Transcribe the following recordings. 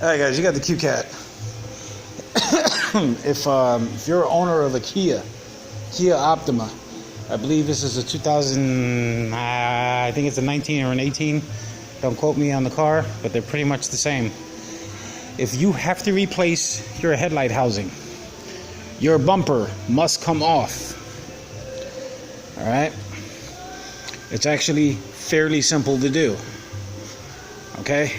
Alright guys, you got the Q-Cat. If you're an owner of a Kia Optima, I believe this is a 2000, I think it's a 19 or an 18. Don't quote me on the car, but they're pretty much the same. If you have to replace your headlight housing, your bumper must come off. Alright? It's actually fairly simple to do. Okay?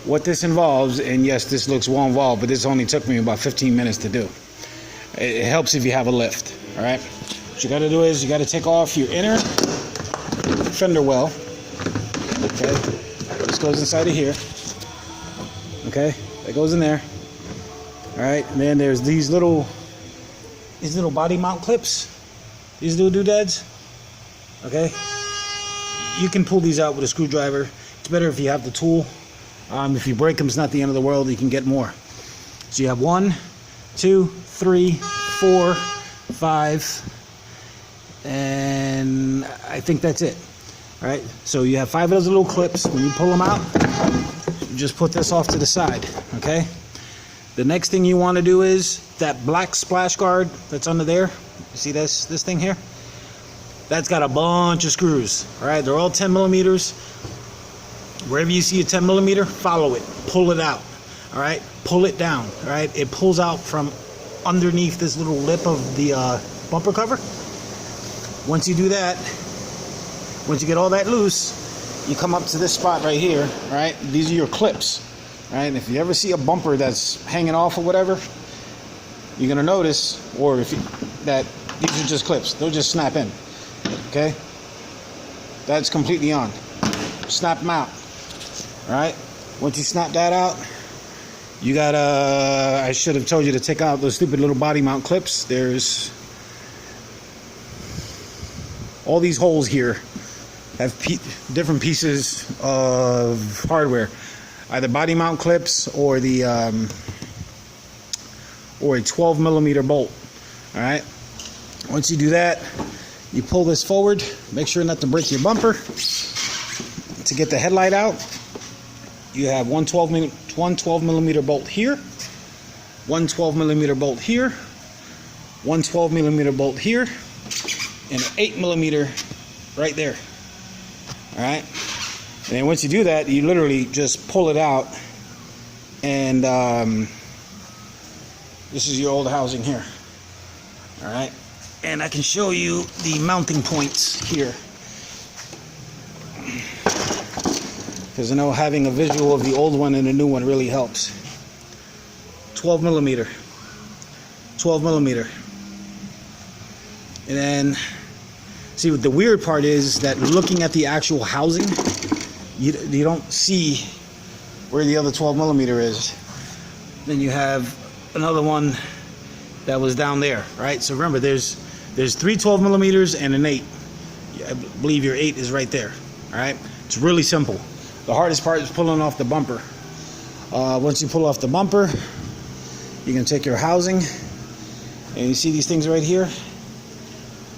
What this involves, and yes, this looks well involved, but this only took me about 15 minutes to do. It helps if you have a lift. Alright? What you gotta do is you gotta take off your inner fender well. Okay? This goes inside of here. Okay? That goes in there. Alright, and then there's these little body mount clips. These little doodads. Okay? You can pull these out with a screwdriver. It's better if you have the tool. If you break them, it's not the end of the world. You can get more. So you have 1, 2, 3, 4, 5, and I think that's it. All right. So you have 5 of those little clips. When you pull them out, you just put this off to the side. Okay. The next thing you want to do is that black splash guard that's under there. You see this thing here? That's got a bunch of screws. All right. They're all 10 millimeters. Wherever you see a 10 millimeter, follow it, pull it out. All right, pull it down. All right, it pulls out from underneath this little lip of the bumper cover. Once you do that, once you get all that loose, you come up to this spot right here. All right, these are your clips. All right, and if you ever see a bumper that's hanging off or whatever, you're gonna notice, or if you, that these are just clips, they'll just snap in. Okay, that's completely on. Snap them out. Alright, once you snap that out, you gotta, I should have told you to take out those stupid little body mount clips. There's all these holes here have different pieces of hardware, either body mount clips or the or a 12 millimeter bolt. Alright, once you do that, you pull this forward, make sure not to break your bumper. To get the headlight out, you have one 12 millimeter bolt here, one 12 millimeter bolt here, one 12 millimeter bolt here, and an 8 millimeter right there. All right, and then once you do that, you literally just pull it out, and this is your old housing here. All right, and I can show you the mounting points here, because I know having a visual of the old one and the new one really helps. 12 millimeter. 12 millimeter. And then, see, what the weird part is that looking at the actual housing, you don't see where the other 12 millimeter is. Then you have another one that was down there, right? So remember, there's 3 12 millimeters and an 8. I believe your 8 is right there, all right? It's really simple. The hardest part is pulling off the bumper. Once you pull off the bumper, you can take your housing, and you see these things right here?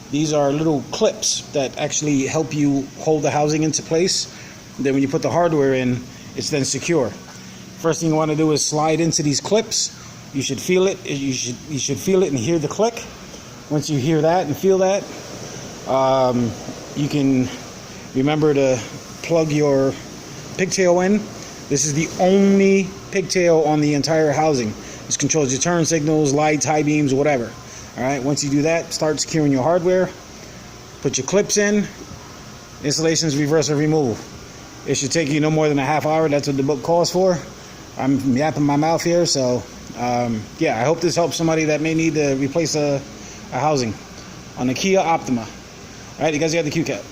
These are little clips that actually help you hold the housing into place. And then when you put the hardware in, it's then secure. First thing you want to do is slide into these clips. You should feel it. You should feel it and hear the click. Once you hear that and feel that, you can remember to plug your pigtail in. This is the only pigtail on the entire housing. This controls your turn signals, lights, high beams, whatever. Alright, once you do that, start securing your hardware. Put your clips in. Installation is reverse or removal. It should take you no more than a half hour. That's what the book calls for. I'm yapping my mouth here, so yeah, I hope this helps somebody that may need to replace a housing on a Kia Optima. Alright, you guys got the Q-Cat.